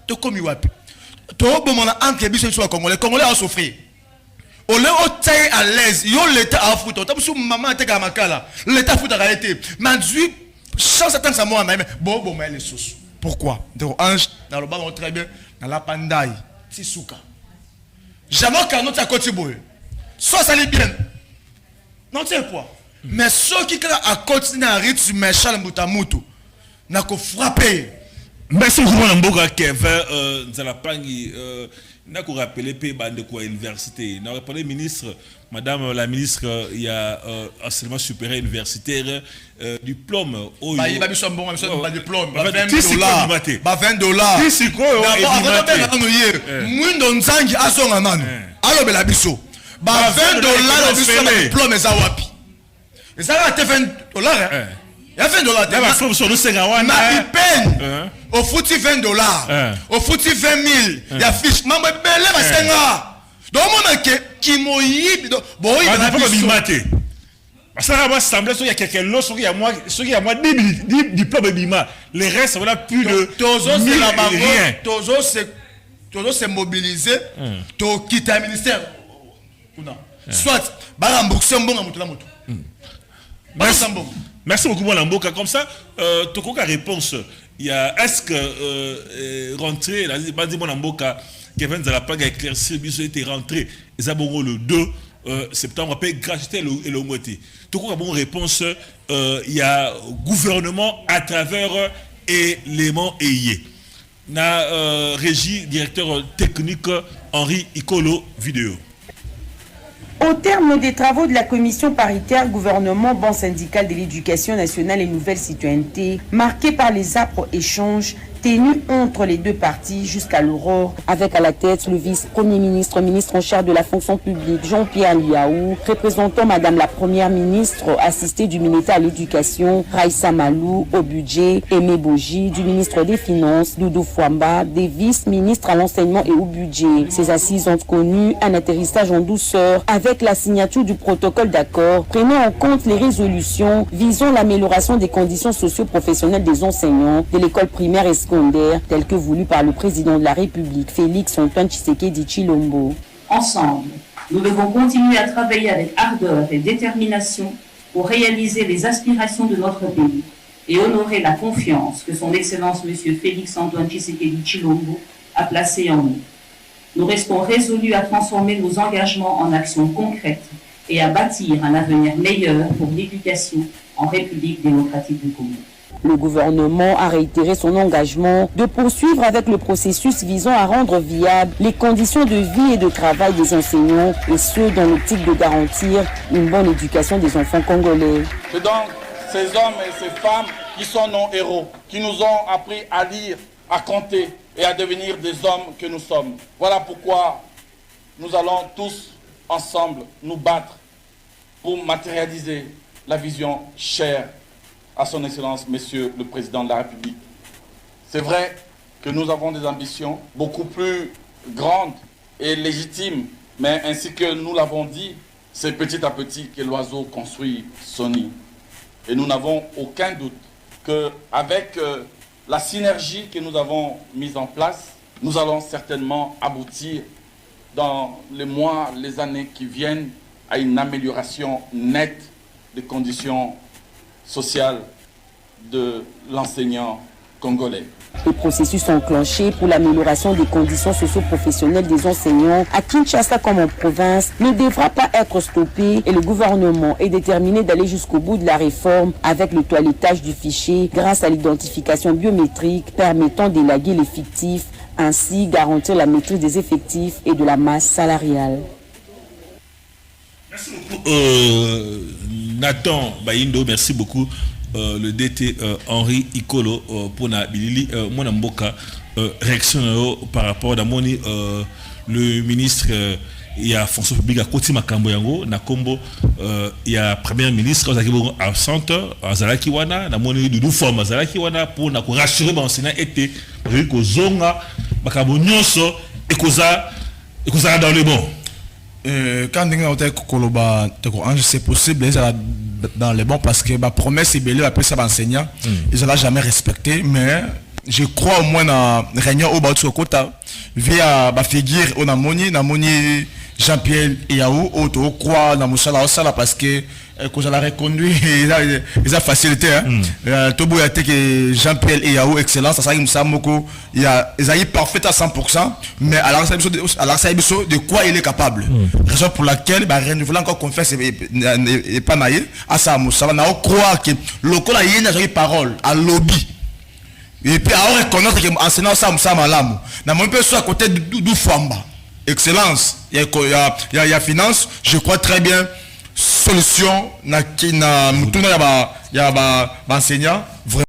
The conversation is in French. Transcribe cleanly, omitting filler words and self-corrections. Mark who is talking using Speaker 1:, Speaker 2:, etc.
Speaker 1: to komi wapi to bomona entre biso so Congolais ont souffrir au lieu au taille à l'aise yo l'état a foutu tabusu maman te ka makala l'état foutu a été mandui chance attendre ça moi mais bon mais les sous pourquoi donc ange dans le bas très bien dans la pandai tisuka jamais qu'un autre à côté boy soit ça les bien non c'est quoi mais ceux qui à côté na rythme méchant mutamutu na ko frapper.
Speaker 2: Merci beaucoup Mboka Kevin Nzalapangi n'a qu'à rappeler pe bande quoi université n'a rappelé ministre madame la ministre il y a enseignement supérieur universitaire diplôme
Speaker 1: il va bien bon pas diplôme
Speaker 2: $20
Speaker 1: $20
Speaker 2: ici quoi
Speaker 1: mwindo nzangi azonga nanu alobela biso ba $20 biso diplôme eza wapi ezala te $20 il y a $20 mais il peine au foutu $20 au foutu 20 000 il y a fiche maman belé va senga donc mon que qui moyi bon il va pas bimater parce que là moi semble il y a quelqu'un là il y a moi 10 diplômes bima les restes voilà plus de tozo c'est la bas tozo c'est mobilisé to quitter le ministère soit ba rembourser mbonga mutu la mutu
Speaker 2: merci beaucoup Mboka comme ça tu as réponse il y a est-ce que rentrer là pas dit Mboka Kevin Nzalapangi a éclairci biso était rentré ils ont le 2 septembre après gratuité et le moitié tu as bonne réponse il y a gouvernement à travers éléments ayés na régie directeur technique Henri Ikolo vidéo.
Speaker 3: Au terme des travaux de la commission paritaire gouvernement, banque syndicale de l'éducation nationale et nouvelle citoyenneté, marquée par les âpres échanges tenus entre les deux parties jusqu'à l'aurore, avec à la tête le vice-premier ministre, ministre en charge de la fonction publique, Jean-Pierre Liaou, représentant madame la première ministre, assistée du ministère à l'éducation, Raïssa Malou, au budget, Aimé Boji, du ministre des Finances, Doudou Fouamba, des vice-ministres à l'enseignement et au budget. Ces assises ont connu un atterrissage en douceur avec la signature du protocole d'accord, prenant en compte les résolutions visant l'amélioration des conditions socio-professionnelles des enseignants de l'école primaire et secondaire, tel que voulu par le président de la République, Félix Antoine Tshisekedi Tshilombo.
Speaker 4: Ensemble, nous devons continuer à travailler avec ardeur et détermination pour réaliser les aspirations de notre pays et honorer la confiance que son Excellence M. Félix Antoine Tshisekedi Tshilombo a placée en nous. Nous restons résolus à transformer nos engagements en actions concrètes et à bâtir un avenir meilleur pour l'éducation en République démocratique du Congo.
Speaker 3: Le gouvernement a réitéré son engagement de poursuivre avec le processus visant à rendre viables les conditions de vie et de travail des enseignants, et ce, dans l'optique de garantir une bonne éducation des enfants congolais.
Speaker 5: C'est donc ces hommes et ces femmes qui sont nos héros, qui nous ont appris à lire, à compter et à devenir des hommes que nous sommes. Voilà pourquoi nous allons tous ensemble nous battre pour matérialiser la vision chère à son Excellence, Monsieur le Président de la République. C'est vrai que nous avons des ambitions beaucoup plus grandes et légitimes, mais ainsi que nous l'avons dit, c'est petit à petit que l'oiseau construit son nid. Et nous n'avons aucun doute qu'avec la synergie que nous avons mise en place, nous allons certainement aboutir dans les mois, les années qui viennent à une amélioration nette des conditions sociale de l'enseignant congolais.
Speaker 3: Le processus enclenché pour l'amélioration des conditions socio-professionnelles des enseignants à Kinshasa comme en province ne devra pas être stoppé et le gouvernement est déterminé d'aller jusqu'au bout de la réforme avec le toilettage du fichier grâce à l'identification biométrique permettant d'élaguer les fictifs, ainsi garantir la maîtrise des effectifs et de la masse salariale.
Speaker 2: Merci beaucoup. Nathan Bayindo, merci beaucoup. Le DT Henri Ikolo pour na bilili Mwana Mboka réaction par rapport à moni le ministre il y a fonction publique à Koti Makambo yango na kombo il y a premier ministre qui est absente azalaki wana na moni Doudou Fouamba azalaki wana pour na ko rassurer ba enseignant était ko zonga makambo nyonso ekoza dans le bon.
Speaker 1: Quand c'est possible, dans les bons parce que la promesse est belle après ça enseignant, ils ne l'ont jamais respecté, mais je crois au moins dans réunion au Bautsu Kota via ba figure on a moni Jean-Pierre Eyaou auto croit dans Moussala Osala parce que quand je la reconduit ils a facilité Tobo a que Jean-Pierre Eyaou excellence ça ça moko il a eu parfait à 100% mais à la de quoi il est capable raison pour laquelle bah renouveler encore confiance et pas naïe à ça Moussala n'a croire que le col a eu parole à lobby. Et puis à reconnaître que enseignant ça malamu na mon peu soit à côté du Famba excellence il y a finance je crois très bien solution na mutuna ya ba enseignant